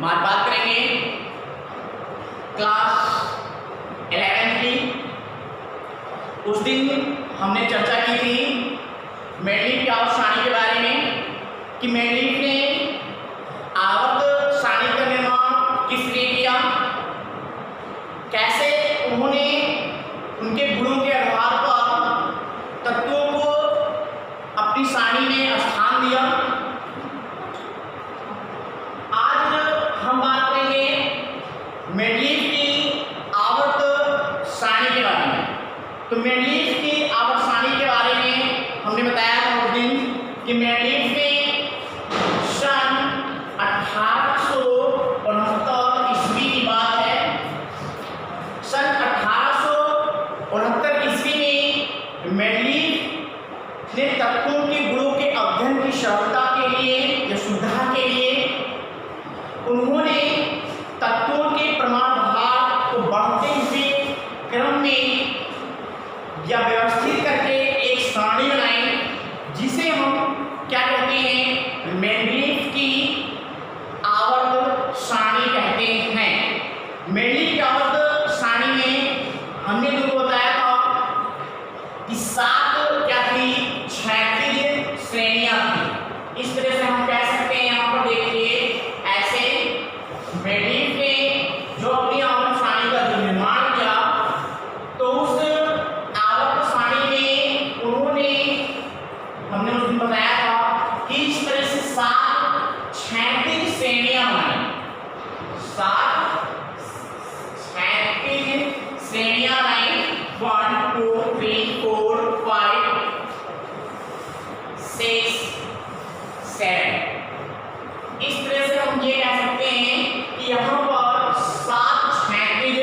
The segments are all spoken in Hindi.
बात करेंगे क्लास 11 की। उस दिन हमने चर्चा की थी मैंडलीफ और सारणी के बारे में कि मैंडलीफ ने आवर्त सारणी का निर्माण किस लिए किया, कैसे उन्होंने उनके गुणों के आधार पर तत्वों को अपनी सारणी में स्थान दिया। आज हम बात करेंगे मैंडलीफ की आवर्त सारणी के बारे में। तो मैंडलीफ की आवर्त सारणी के बारे में हमने बताया था उस दिन कि मैंडलीफ ने सन 1869 ईस्वी की बात है। सन 1869 ईस्वी में मैंडलीफ ने तत्वों के गुणों के अध्ययन की सरलता के लिए या सुविधा के लिए उन्होंने तत्वों के प्रमाण भाग को बढ़ते हुए क्रम में या व्यवस्थित करके एक सारणी बनाई, जिसे हम क्या कहते हैं, मैंडलीफ की आवर्त सारणी कहते हैं। मैंडलीफ की आवर्त सारणी में हमने तुमको बताया था कि 7 क्या थी, क्षैतिज श्रेणियां थी। इस तरह से हम कह सकते हैं, यहाँ पर देखिए ऐसे मैंडलीफ ने जो अपनी आवर्त सारणी का निर्माण किया, तो उस आवर्त सारणी में उन्होंने, हमने उस दिन बताया था कि इस तरह से 7 क्षैतिज श्रेणियां बनाई। 7 क्षैतिज श्रेणियां बनाई, 1 2 3 4 5 6 7। इस तरह से हम ये कह सकते हैं कि यहाँ पर 7 क्षैतिज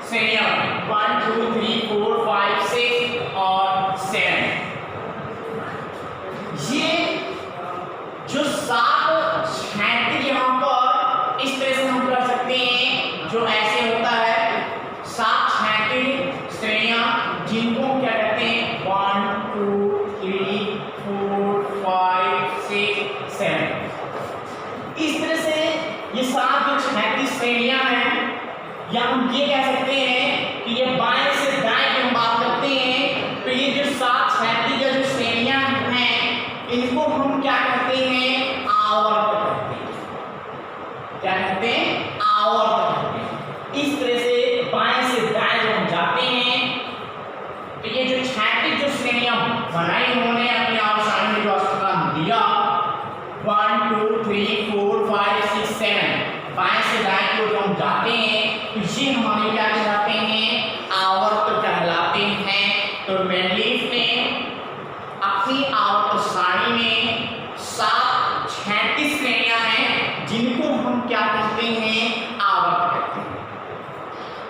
श्रेणियां 1 2 3 4 5 6 और 7। ये जो 7 क्षैतिज यहाँ पर इस तरह से हम कर सकते हैं, जो ऐसे होता है 7 क्षैतिज श्रेणियां, जिनको क्या कहते हैं, 1 2 3 4 5 6 7। इस तरह से ये 7 जो क्षैतिज श्रेणियां हैं, या हम ये कह सकते हैं कि ये बाएं से दाएं की हम बात करते हैं, तो ये जो 7 क्षैतिज जो श्रेणियां हैं, इनको हम क्या कहते हैं, आवर्त कहते हैं। क्या कहते हैं, आवर्त कहते हैं। इस तरह से बाएं से दाएं जब हम जाते हैं, तो ये जो क्षैतिज जो श्रेणियां बनाई उन्होंने अपनी आवर्त सारणी में जो स्थान दिया, 1 2 3 4 5 6 7, बाएं से दाएं की ओर हम जाते हैं, तो ये हमारे क्या कहलाते हैं, आवर्त कहलाते हैं। तो मैंडलीफ ने अपनी आवर्त सारणी में 7 क्षैतिज श्रेणियां हैं, जिनको हम क्या कहते हैं, आवर्त कहते हैं।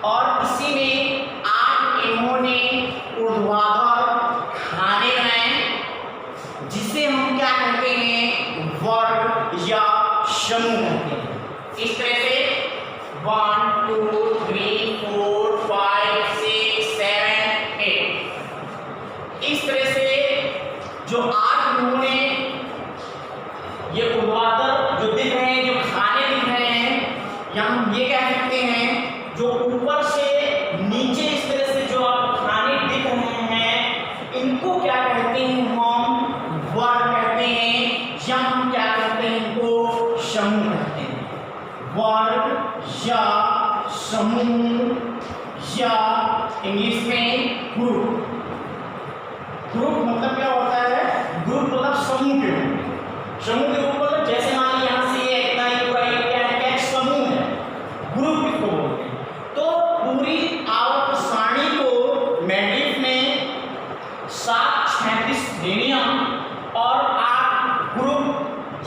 और इसी में आज इन्होंने ऊर्ध्वाधर खाने बनाए, जिसे हम क्या कहते हैं, वर्ग या समूह कहते हैं। इस तरह से 1 2 3 4 5 6 7 8। इस तरह से जो आज उन्होंने ये ऊर्ध्वाधर जो दिख रहे हैं, जो खाने दिख रहे हैं, या हम ये कह सकते हैं जो ऊपर से नीचे इस तरह से जो आप खाने दिख रहे हैं, इनको क्या कहते हैं, हम वर्ग कहते हैं, या हम क्या कहते हैं, इनको समूह कहते हैं। वर्ग या समूह या इंग्लिश में ग्रुप। ग्रुप मतलब क्या होता है, ग्रुप मतलब समूह के रूप में। समूह के रूप मतलब जैसे मान लीजिए यहाँ से ये इतना ही पूरा एक क्या है, क्या एक समूह है, ग्रुप किसको बोलते हैं। तो पूरी आवर्त सारणी को मैंडलीफ ने 7 क्षैतिज श्रेणियां और 8 ग्रुप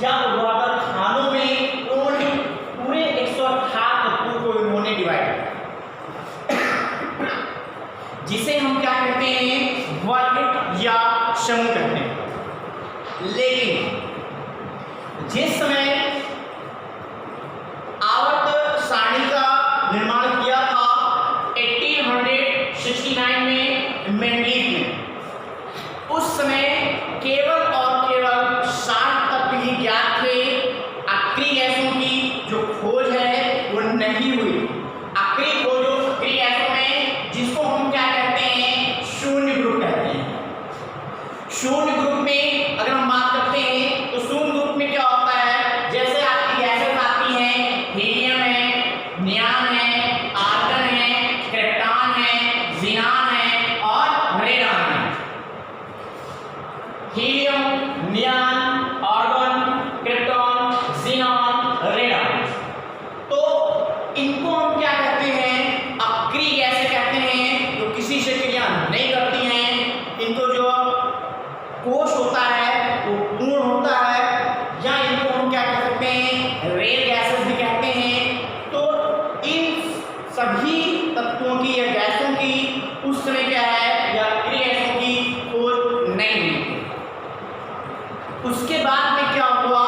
या ऊर्ध्वाधर खानों में उन्होंने पूरे 168 तत्वों को इन्होंने डिवाइड किया, जिसे हम क्या कहते हैं, वर्ग या समूह कहते हैं। लेकिन जिस समय आवर्त सारणी का निर्माण किया था 1869 में मैंडलीफ ने, उस समय केवल और केवल 60 तत्व ही ज्ञात थे। अक्रिय गैसों की जो खोज हुई। अक्रिय खोजो सक्रिय गैसों में, जिसको हम क्या कहते हैं, शून्य ग्रुप कहते हैं। शून्य ग्रुप में अगर हम बात करते हैं तो शून्य ग्रुप में क्या होता है, जैसे आपकी गैसेस आती हैं, हीलियम है, नियान है, आर्गन है, क्रिप्टॉन है, ज़ीनान है और रेडॉन है। Helium, neon, argon, krypton, xenon, radon, तो इनको हम क्या कहते हैं, अक्रिय गैसें कहते हैं, जो किसी से क्रिया नहीं करती हैं। इनको जो कोश होता है वो पूर्ण होता है, या इनको हम क्या कह सकते हैं, रेयर गैसेस भी कहते हैं। तो इन सभी तत्वों की या गैसों की उस समय क्या है, या अक्रिय गैसों की खोज नहीं हुई। उसके बाद में क्या हुआ,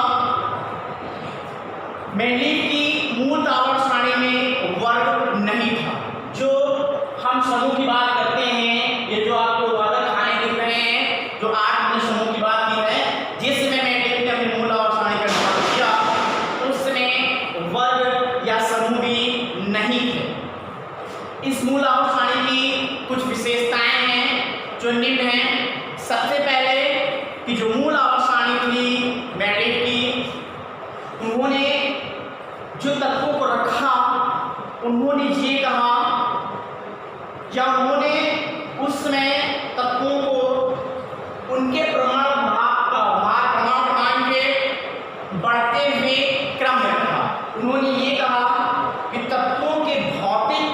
मेंडलीव की मूल आवर्त सारणी में वर्ग नहीं था। जो हम समूह की बात करते हैं, ये जो आपको उदाहरण खाने दिख रहे हैं, जो 8 हमने समूह की बात की है, जिस समय मेंडलीव ने अपनी मूल आवर्त सारणी का निर्माण किया, उस समय वर्ग या समूह भी नहीं थे। इस मूल आवर्त सारणी की कुछ विशेषताएं हैं जो निम्न हैं। सबसे पहले कि जो मूल आवर्त सारणी थी मेंडलीव की, उन्होंने जो तत्वों को रखा, उन्होंने ये कहा, या उन्होंने उस समय तत्वों को उनके प्रमाण क्रमांक के बढ़ते हुए क्रम में रखा। उन्होंने ये कहा कि तत्वों के भौतिक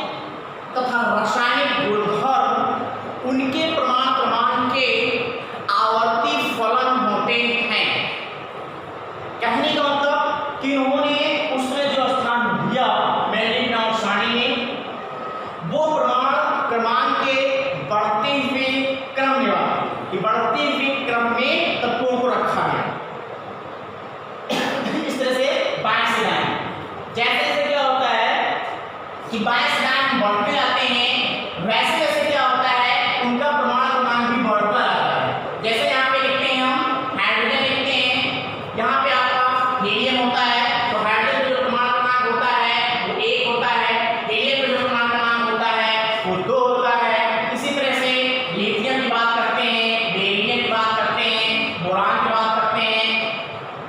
तथा रासायनिक गुणधर्म उनके प्रमाण क्रमांक के आवर्ती फलन होते हैं। कहने का मतलब कि उन्होंने उसमें जो स्थान दिया मेंडलीव आवर्त सारणी में, वो प्रमाण क्रमांक के बढ़ते हुए क्रम में, बढ़ते हुए क्रम में तत्वों को रखा गया। इस तरह से बाएं से दाएं, जैसे जैसे क्या होता है कि बाएं से दाएं बढ़ते जाते हैं, वैसे वैसे क्या होता है, उनका प्रमाण क्रमांक भी बढ़ता जाता है। जैसे यहाँ पे लिखते हैं, हम हाइड्रोजन लिखते हैं, यहाँ पे आपका हीलियम होता है, तो हाइड्रोजन जो प्रमाण क्रमांक होता है वो 1 होता है, हीलियम जो प्रमाण क्रमांक होता है वो 2 होता है। इसी तरह से लिथियम की बात करते हैं, बेरिलियम की बात करते हैं, बोरान की बात करते हैं,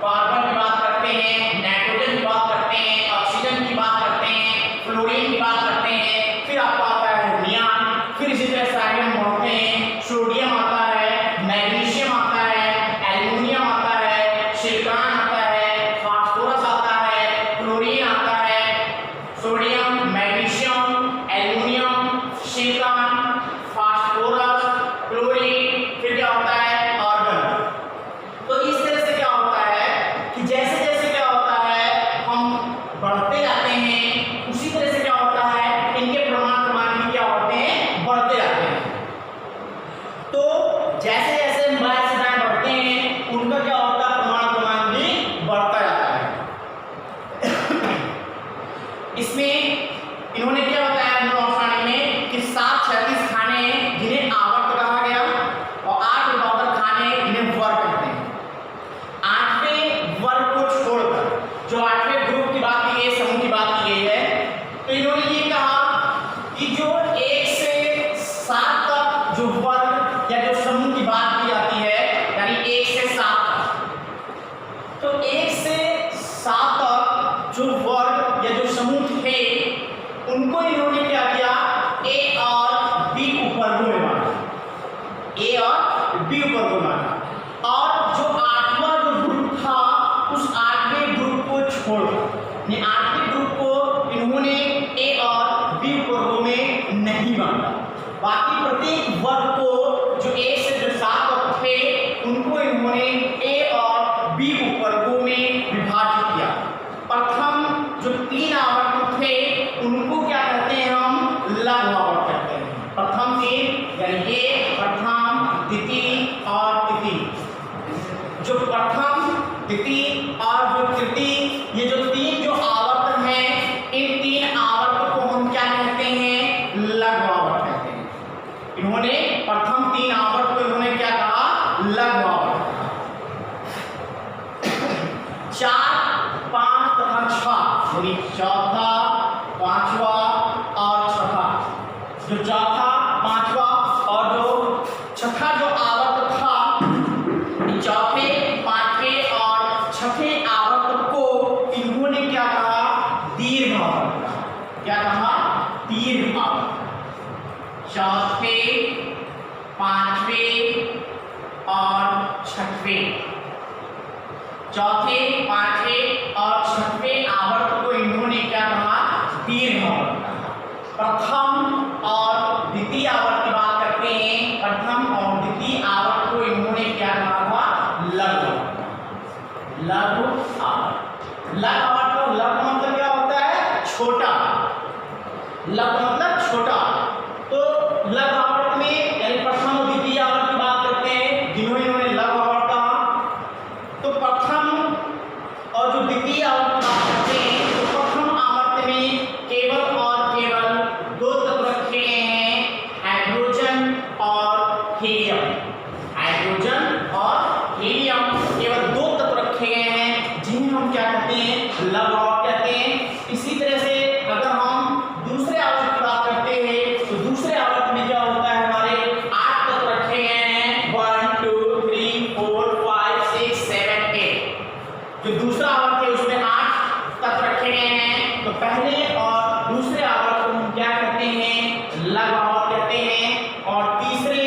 कार्बन की बात करते हैं, नाइट्रोजन की बात करते हैं, ऑक्सीजन की बात करते हैं, फ्लोरीन की बात करते हैं, फिर आपको आता है नियान, फिर इसी तरह से आगे हम बढ़ते हैं, सोडियम आता है, मैग्नीशियम आता है, एल्युमिनियम आता है, सिलिकॉन आता है, फास्फोरस आता है, क्लोरीन आता है, sodium, magnesium, aluminium, silicon, phosphorus, chlorine, फिर क्या होता है, आर्गन। तो इस तरह से क्या होता है कि जैसे जैसे क्या होता है हम बढ़ते जाते हैं, उसी तरह से क्या होता है, इनके प्रमाण क्रमांक भी क्या होते हैं, बढ़ते जाते हैं। तो जैसे जैसे हम बाएं से दाएं बढ़ते हैं, उनका क्या होता है, प्रमाण क्रमांक भी बढ़ता जाता है। इसमें इन्होंने क्या बताया मूल आवर्त सारणी में कि 7 36 खाने हैं जिन्हें आवर्त कहा गया, और 8 ऊर्ध्वाधर खाने जिन्हें वर्ग कहते हैं। 8वें वर्ग को छोड़कर जो 8वें ग्रुप की बात की गई, समूह की बात की गई है, तो इन्होंने ये कहा कि जो 1 से 7 तक जो वर्ग या जो समूह की बात की जाती है, यानी 1 से 7 तक, तो 1 से 7 तक जो वर्ग या जो समूह थे, उनको इन्होंने क्या किया, ए और बी उपवर्गों में बांटा, ए और बी उपवर्गों में बांटा। और जो 8वां जो ग्रुप था, उस 8वें ग्रुप को छोड़कर, 8वें ग्रुप को इन्होंने ए और बी उपवर्गों में नहीं बांटा। बाकी प्रत्येक वर्ग को जो 1 से जो 7 तक थे, उनको इन्होंने ए और बी उपवर्गों में विभाजित किया। प्रथम जो 3 आवर्त थे, उनको क्या कहते हैं, हम लघु आवर्त कहते हैं। प्रथम 3 यानी ये प्रथम, द्वितीय और तृतीय। जो प्रथम, द्वितीय और जो तृतीय, ये जो 3 जो आवर्त हैं, इन 3 आवर्त को हम क्या कहते हैं, लघु आवर्त कहते हैं। इन्होंने प्रथम 3 आवर्त को इन्होंने क्या कहा, लघु आवर्त कहा। 4, 5 तथा 6 यानी चौथा, पांचवा और छठा। जो चौथा, पांचवा और जो छठा जो आवर्त था, चौथे, पांचवें और छठे आवर्त को इन्होंने क्या कहा? दीर्घ आवर्त कहा। क्या कहा? दीर्घ आवर्त। चौथे, पांचवें और छठवें, चौथे, पांचवें और छठवें आवर्त को इन्होंने क्या कहा? दीर्घ आवर्त कहा। प्रथम और द्वितीय आवर्त की बात करते हैं। प्रथम और द्वितीय आवर्त को इन्होंने क्या कहा था? लघु आवर्त। लघु आवर्त। लघु आवर्त, लघु मतलब क्या होता है? छोटा। लघु मतलब छोटा। तो लघु आवर्त में यानी प्रथम और द्वितीय आवर्त की बात करते हैं, जिन्होंने लघु आवर्त कहा। तो प्रथम और जो द्वितीय आवर्त की बात करते हैं, तो प्रथम आवर्त में केवल और केवल दो तत्व रखे गए हैं, हाइड्रोजन और हीलियम। हाइड्रोजन और हीलियम केवल दो तत्व रखे गए हैं, जिन्हें हम क्या कहते हैं? लघु आवर्त कहते हैं। इसी तरह से अगर हम दूसरे आवर्त की बात करते हैं, तो दूसरे आवर्त में क्या होता है? हमारे 8 तत्व रखे गए हैं, 1 2 3 4 5 6 7 8। जो दूसरा आवर्त है उसमें 8 तत्व रखे गए हैं। तो पहले और दूसरे आवर्त को हम क्या कहते हैं? लघु आवर्त कहते हैं। और तीसरे,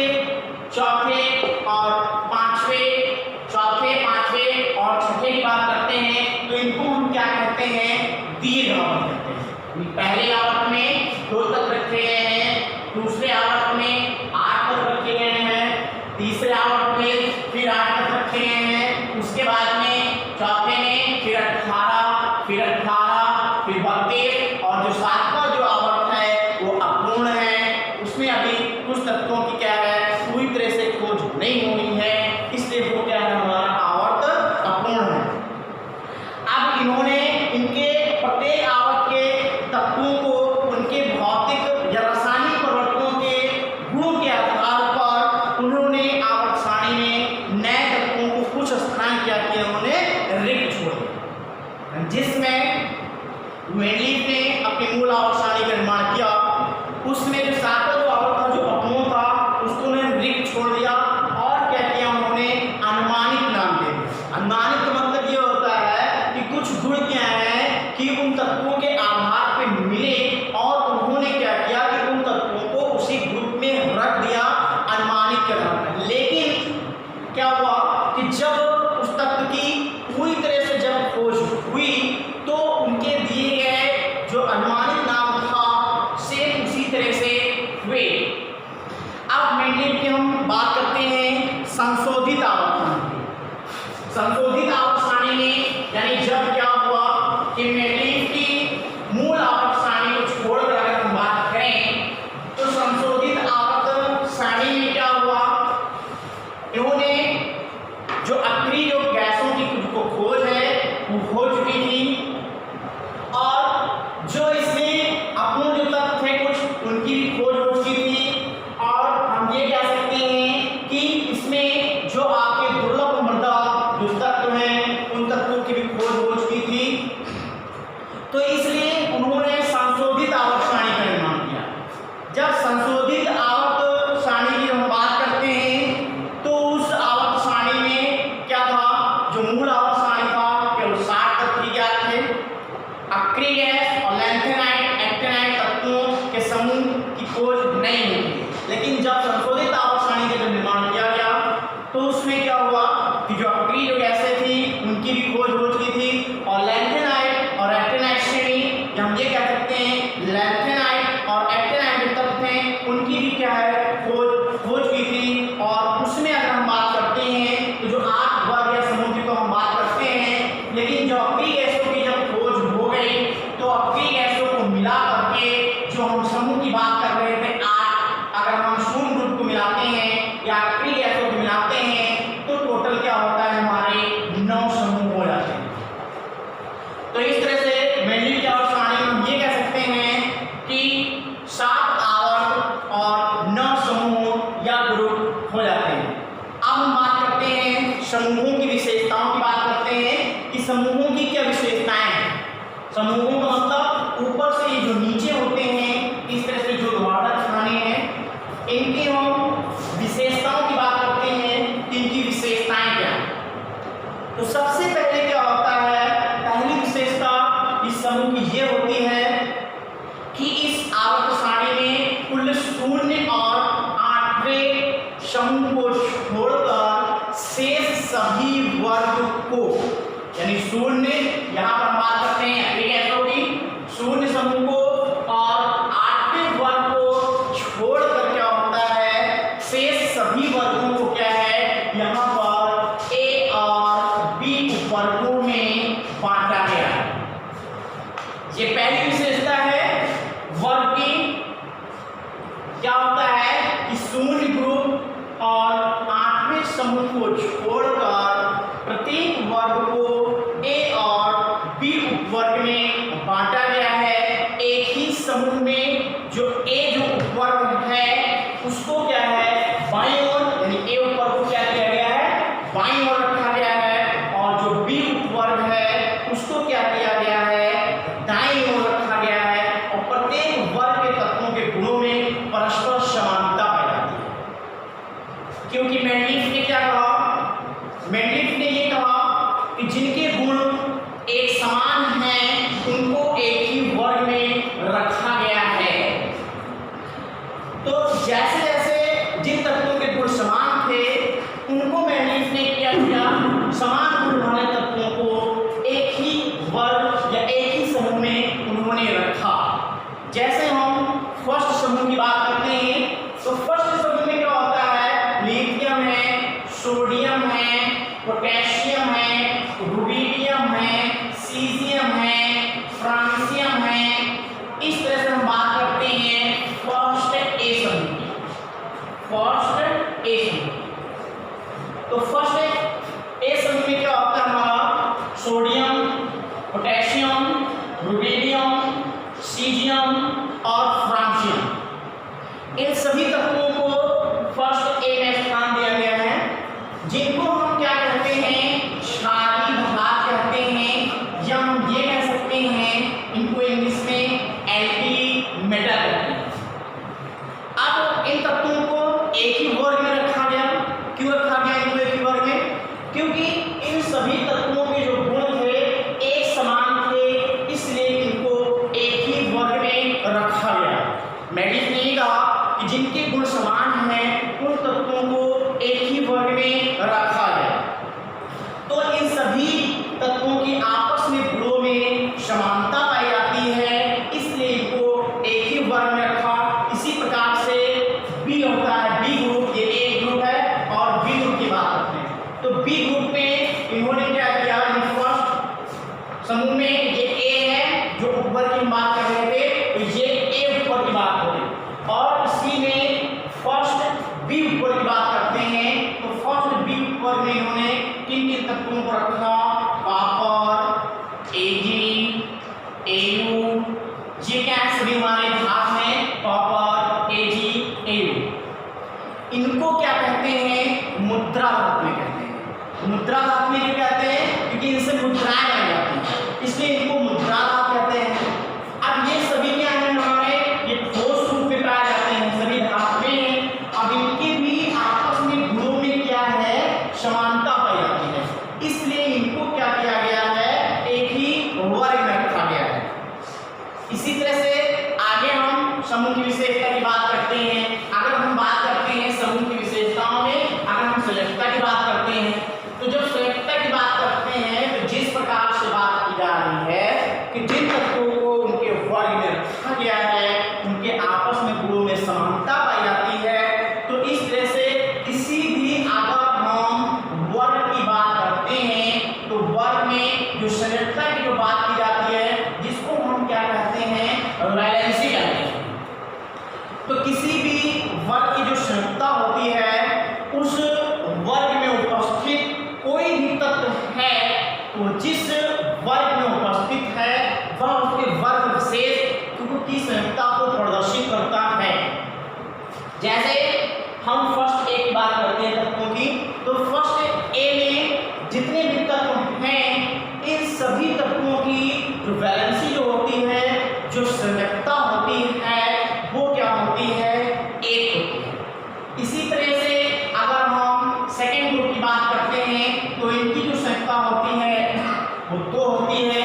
चौथे और पांचवें, चौथे, पांचवें और छठे की बात करते हैं, तो इनको हम क्या कहते हैं? दीर्घ आवर्त कहते हैं। पहले आवर्त में 2 तत्व रखे गए हैं, दूसरे आवर्त में 8 तत्व रखे गए हैं, तीसरे आवर्त में फिर 8 तत्व रखे गए हैं, उसके बाद में चौथे में फिर 18, फिर 32, और जो सातवां जो आवर्त है वो अपूर्ण है। उसमें अभी कुछ तत्वों की क्या है? पूरी तरह से खोज नहीं हुई है, इसलिए वो क्या है? हमारा आवर्त अपूर्ण है। अब इन्होंने इनके प्रत्येक आवर्त के तत्वों को उनके भौतिक या रासायनिक परिवर्तनों के गुणों के आधार पर उन्होंने आवर्त सारणी में नए तत्वों को कुछ स्थान क्या किया? उन्होंने रिक्त छोड़ दिया। जिसमें मेंडलीफ ने अपनी मूल आवर्त सारणी का निर्माण किया, उसमें जो सातवां जो आवर्त था, जो अपूर्ण था, उसको उन्होंने रिक्त छोड़ दिया और क्या किया? उन्होंने अनुमानित नाम दे दिया। अनुमानित का मतलब ये होता है कि कुछ गुण क्या है कि उन तत्वों के आधार पे मिले और उन्होंने क्या किया कि उन तत्वों को उसी ग्रुप में रख दिया अनुमानित के आधार पर। लेकिन क्या हुआ कि जब उस तत्व की पूरी तरह से जब खोज हुई, तो उनके दिए गए जो अनुमानित नाम था सेम उसी तरह से हुए। अब मेंडलीफ की हम बात करते हैं संशोधित आवर्त सारणी। संशोधित आवर्त सारणी में यानी जब क्या हुआ कि मेंडलीफ की मूल आवर्त सारणी को छोड़कर अगर हम बात करें, तो संशोधित आवर्त सारणी में क्या हुआ? इन्होंने जो अक्रिय जो गैसों की को खोज है वो हो चुकी थी, और जो इसमें अपूर्ण जो तत्व थे कुछ, उनकी भी खोज हो चुकी थी। और हम ये कह सकते हैं कि इसमें जो आपके दुर्लभ मृदा जो तत्व हैं, उन तत्वों की भी खोज हो चुकी थी। तो इसलिए उन्होंने संशोधित आवर्त सारणी का निर्माण किया। जब संशोधित आवर्त सारणी की हम बात करते हैं, तो उस आवर्त सारणी में क्या था? जो मूल आवर्त सारणी था केवल 60 तत्व ही ज्ञात थे। अक्रिय गैस और लैंथेनाइट, एक्टिनाइट तत्वों के समूह की खोज नहीं हुई थी। लेकिन जब संशोधित आवर्त सारणी का जब निर्माण किया गया, तो उसमें क्या हुआ कि जो अक्रिय जो गैसें थी उनकी भी खोज हो चुकी थी, और लैंथेनाइट और एक्टिनाइट श्रेणी, हम ये कह सकते हैं लैंथेनाइट और एक्टिनाइट जो तत्व हैं उनकी भी क्या है? खोज हो चुकी थी। और उसमें अगर हम बात करते हैं तो जो 8 वर्ग या समूह की तो हम बात करते हैं, लेकिन जो अक्रिय गैसों की जब खोज हो गई, तो अक्रिय गैसों को मिला करके जो हम समूह की बात कर रहे थे 8, अगर हम शून्य ग्रुप को मिलाते हैं या अक्रिय गैसों को मिलाते हैं, तो टोटल क्या होता है? हमारे 9 समूह हो जाते हैं। तो इस तरह से मेंडलीफ की आवर्त सारणी में हम ये कह सकते हैं कि 7 आवर्त और 9 समूह या ग्रुप हो जाते हैं। अब हम बात करते हैं समूहों की विशेषताओं की बात करते हैं कि समूहों की क्या विशेषताएं हैं। समूहों का मतलब ऊपर से जो नीचे यहाँ पर हम बात करते हैं अगली कैसे होगी, शून्य समूह को और आठवें वर्ग को छोड़कर क्या होता है, शेष सभी वर्गों को क्या है यहाँ पर ए और बी उपवर्गों में बांटा गया है। ये पहली विशेषता है वर्ग की। क्या होता है कि शून्य ग्रुप और आठवें समूह को छोड़कर प्रत्येक वर्ग को ए और बी उपवर्ग में बांटा गया है। एक ही समूह में जो उपवर्ग है उसको क्या है बाईं ओर, यानी ए उपवर्ग को क्या किया गया है बाईं ओर रखा गया है, और जो बी उपवर्ग है उसको क्या किया गया है दाईं ओर रखा गया है। और प्रत्येक वर्ग के तत्वों के गुणों में परस्पर समानता पाई जाती है। क्योंकि मेंडलीफ ने क्या कहा, मेंडलीफ ने ये कहा कि जिनके गुण एक समान हैं उनको एक ही वर्ग में रखा गया है। तो जैसे जैसे जिन तत्वों के गुण समान थे उनको मेंडलीफ ने क्या किया, समान गुण वाले तत्वों को एक ही वर्ग या एक ही समूह में उन्होंने रखा। जैसे हम फर्स्ट समूह की बात करते हैं तो फर्स्ट समूह में क्या होता है, लिथियम है, सोडियम है, पोटेशियम है, रुबिडियम है, सीजियम है, फ्रांसियम है। इस तरह से हम बात करते हैं फर्स्ट ए समूह की, फर्स्ट ए समूह। तो फर्स्ट ए समूह में क्या होता है हमारा सोडियम, पोटेशियम, रुबिडियम, सीजियम और फ्रांसियम। इन सभी तत्वों को फर्स्ट ए में स्थान दिया गया है, जिनको हम क्या कहते हैं क्षारीय धातु कहते हैं, या हम ये कह सकते हैं इनको इंग्लिश में एल्की मेटल कहते हैं। अब इन तत्वों को एक ही वर्ग में रखा गया। क्यों रखा गया इनको एक ही वर्ग में, क्योंकि इन सभी तत्वों के जो गुण थे एक समान थे, इसलिए इनको एक ही वर्ग में रखा गया। मेंडलीफ ने कहा कि जिनके गुण समान हैं उन तत्वों को एक ही वर्ग में रखा गया। तो इन सभी तत्वों की आपस में गुणों में समानता पाई जाती है, इसलिए इनको एक ही वर्ग में रखा। इसी प्रकार से बी होता है, बी ग्रुप, ये ए ग्रुप है और बी ग्रुप की बात करते हैं। तो बी ग्रुप में इन्होंने क्या किया, फर्स्ट समूह में ये ए है जो ऊपर की बात कर रहे थे, तो ये ए ऊपर की बात हो रही, और इसी में फर्स्ट बी ऊपर की बात करते हैं। तो फर्स्ट बी ऊपर में इन्होंने किन किन तत्वों को रखा, कॉपर, एजी, एयू, ये क्या है सभी हमारे धातु में, कॉपर, एजी, एयू। इनको क्या कहते हैं मुद्रा धातु में कहते हैं। मुद्रा धातु में क्यों कहते हैं, क्योंकि इनसे मुद्राएं बन जाती हैं, इसलिए इनको मुद्रा धातु कहते हैं। अब ये सभी क्या है हमारे, ये ठोस रूप में पाए जाते हैं, सभी धातु में। अब इनके भी आपस में गुणों में क्या है समानता पाई जाती है, इसलिए इनको क्या किया गया है एक ही वर्ग में रखा गया है। इसी तरह से आगे हम समूह की विशेषता की बात करते हैं। अगर हम बात करते हैं समूह की विशेषताओं में, अगर हम संयुक्तता की बात करते हैं, तो जब संयुक्तता की बात करते हैं तो जिस प्रकार से बात की जा रही है कि जिन तत्वों को उनके वर्ग में रखा गया है उनके आपस में गुणों में समानता पाई जाती है। तो इस तरह से किसी भी अगर हम वर्ग की बात करते हैं तो वर्ग में जो संयुक्तता की जो बात की जाती है जिसको हम क्या कहते हैं वैलेंसी कहते हैं। तो किसी भी वर्ग की जो संयुक्तता होती है उस वर्ग में उपस्थित कोई भी तत्व है तो जिस वर्ग में उपस्थित है वह उसके वर्ग विशेष की संयुक्तता को प्रदर्शित करता है। जैसे हम फर्स्ट ए की बात करते हैं तत्वों की, तो फर्स्ट ए में जितने भी तत्व हैं इन सभी तत्वों की जो वैलेंसी जो होती है, जो संयुक्तता होती है, वो क्या होती है एक होती है। इसी तरह से अगर हम सेकेंड ग्रुप की बात करते हैं तो इनकी जो संयुक्तता होती है वो 2 होती है।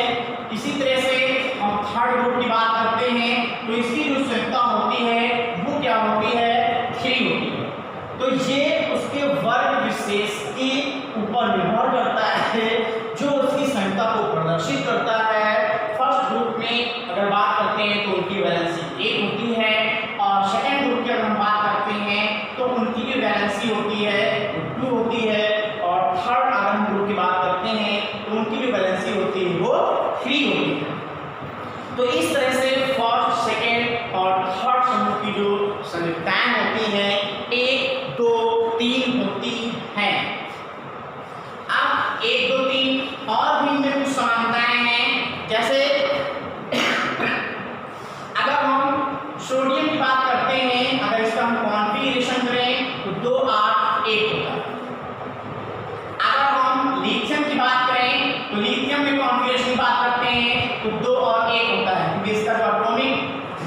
इसी तरह से हम थर्ड ग्रुप की बात करते हैं तो इसकी जो संयुक्तता होती है वो क्या होती है 3 होती है। तो ये उसके वर्ग विशेष के ऊपर निर्भर करता है जो उसकी संयुक्तता को प्रदर्शित फ्री होती है। तो इस तरह से फर्स्ट, सेकेंड और थर्ड समूह की जो संयुक्ताएं होती हैं 1, 2, 3 होती हैं। अब 1, 2, 3 और भी इनमें कुछ समानताएं हैं। जैसे अगर हम सोडियम की बात करते हैं, अगर इसका हम कॉन्फ़िगरेशन करें तो 2, 8, 1 होता है। अगर हम लिथियम की बात करें तो लिथियम में कॉन्फ़िगरेशन की बात करते हैं तो 2 और 1 होता है, क्योंकि इसका जो एटॉमिक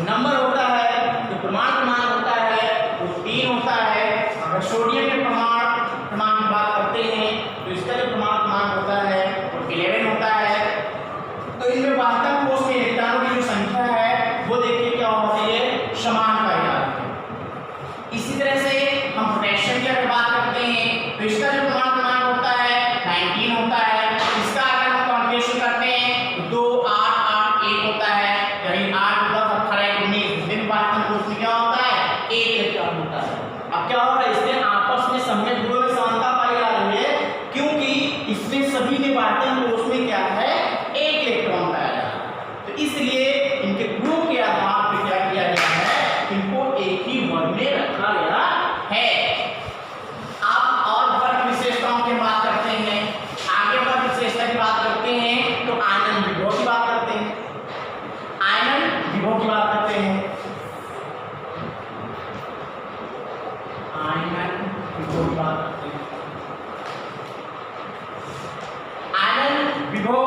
नंबर होता है, जो परमाणु क्रमांक होता है वो 3 होता है। अगर सोडियम के परमाणु क्रमांक की बात करते हैं तो इसका जो परमाणु क्रमांक होता है वो 11 होता है। तो इनमें वास्तव कोष में इलेक्ट्रॉनों की जो संख्या है वो देखिए क्या होती है, समान पाई जाती है। इसी तरह से हम पोटेशियम की अगर बात करते हैं तो इसका जो परमाणु क्रमांक होता है 19 होता है। इसका अगर हम कॉन्फ़िगरेशन करते हैं तो 2, 8, 8, 1 होता है, यानी 8 + 18, 19। दिन वास्तव कोष में क्या होता है, 1 इलेक्ट्रॉन होता है। अब क्या होगा, इसमें आपस में सम्मिलित गुणों में समानता पाई जा रही है, क्योंकि इसमें सभी में वास्तव कोष में क्या है, 1 इलेक्ट्रॉन पाया जा रहा है। तो इसलिए इनके गुणों के आधार पर क्या किया गया है, इनको एक ही वर्ग में रखा गया है। अब और वर्ग विशेषताओं की बात करते हैं। आगे वर्ग विशेषता की बात करते हैं तो आयनन विभव की बात करते हैं। आयनन विभव की बात करते हैं। आयनन विभव की बात करते हैं। आयनन विभव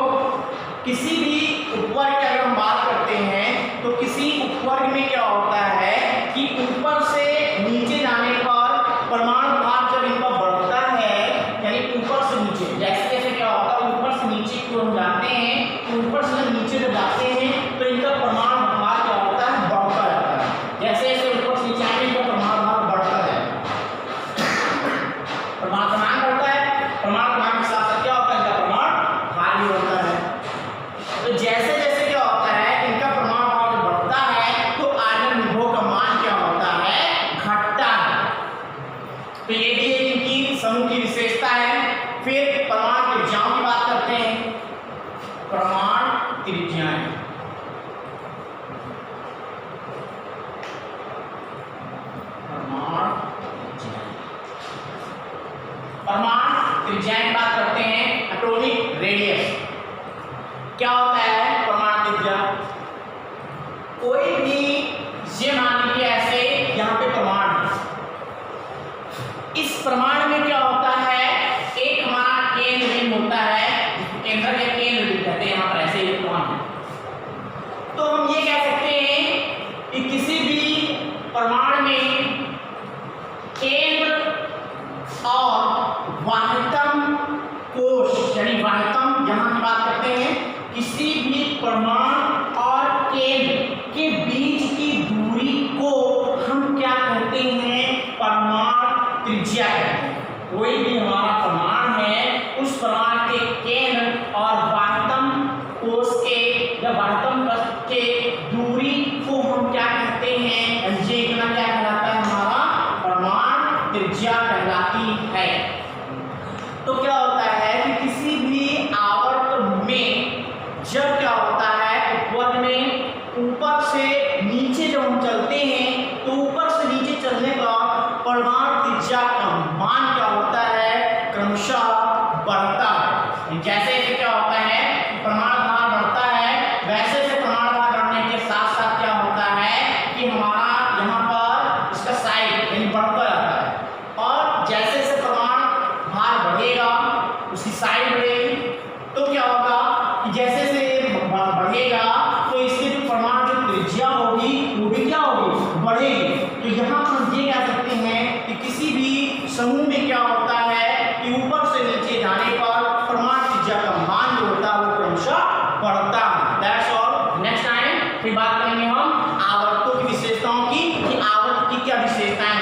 किसी भी उपवर्ग की अगर हम बात करते हैं तो किसी उपवर्ग में क्या होता है कि ऊपर से नीचे जाने पर परमाणु भार जब इनका बढ़ता है, यानी ऊपर से नीचे, जैसे जैसे क्या होता है ऊपर से नीचे की ओर हम जाते हैं तो ऊपर से नीचे जब जाते हैं तो इनका परमाणु भार क्या होता है, बढ़ता जाता है। जैसे जैसे ऊपर से नीचे आएंगे इनका परमाणु भार बढ़ता जाएगा, परमाणु क्रमांक बढ़ता है, परमाणु क्रमांक के साथ साथ क्या होता है, इनका परमाणु भार भी बढ़ता है। तो जैसे जैसे क्या होता है इनका परमाणु भार जब बढ़ता है तो आयनन विभव का मान क्या होता है, घटता है। तो ये भी इनकी समूह की विशेषता है। फिर परमाणु त्रिज्याओं की बात करते हैं। परमाणु त्रिज्याएं, परमाणु त्रिज्याएं की बात करते हैं। एटॉमिक रेडियस क्या होता है, परमाणु त्रिज्या कोई भी, ये मान लीजिए ऐसे यहाँ पे परमाणु, इस परमाणु में क्या होता है, एक हमारा केंद्र बिंदु होता है, केंद्र या केंद्र बिंदु कहते हैं यहाँ पर, ऐसे इलेक्ट्रॉन है। तो हम ये कह सकते हैं कि किसी भी परमाणु में केंद्र और वाह्यतम कोश, यानी वाह्यतम यहाँ की बात करते हैं, किसी भी परमाणु और केंद्र के बीच की दूरी को हम क्या कहते हैं, परमाणु त्रिज्या कहते हैं। कोई भी हमारा परमाणु है, उस परमाणु के केंद्र और वाह्यतम कोश के या वाह्यतम कक्ष के दूरी को हम क्या कहते हैं, ये इतना क्या कहलाता है, हमारा परमाणु त्रिज्या कहलाती है। तो क्या होता है कि किसी भी आवर्त में जब क्या होता है, उपवर्ग में ऊपर से नीचे जब हम चलते हैं तो ऊपर से नीचे चलने का परमाणु त्रिज्या का मान क्या होता है, क्रमशः बढ़ता है। जैसे कि क्या होता है, परमाणु भार बढ़ता है, वैसे से परमाणु भार बढ़ने के साथ साथ क्या होता है कि हमारा यहाँ पर इसका साइज यानी बढ़ता जाता है। और जैसे जैसे परमाणु भार बढ़ेगा उसकी साइज बढ़ेगी, तो क्या होगा कि जैसे जैसे बढ़ेगा तो इसके जो परमाणु जो त्रिज्या होगी वो भी क्या होगी, बढ़ेगी। तो यहाँ हम ये कह सकते हैं कि किसी भी समूह में क्या होता है कि ऊपर से नीचे जाने पर परमाणु त्रिज्या का मान जो होता है वो क्रमशः बढ़ता है। That's all. नेक्स्ट टाइम फिर बात करेंगे हम आवर्तों की विशेषताओं की, कि आवर्त की क्या विशेषताएं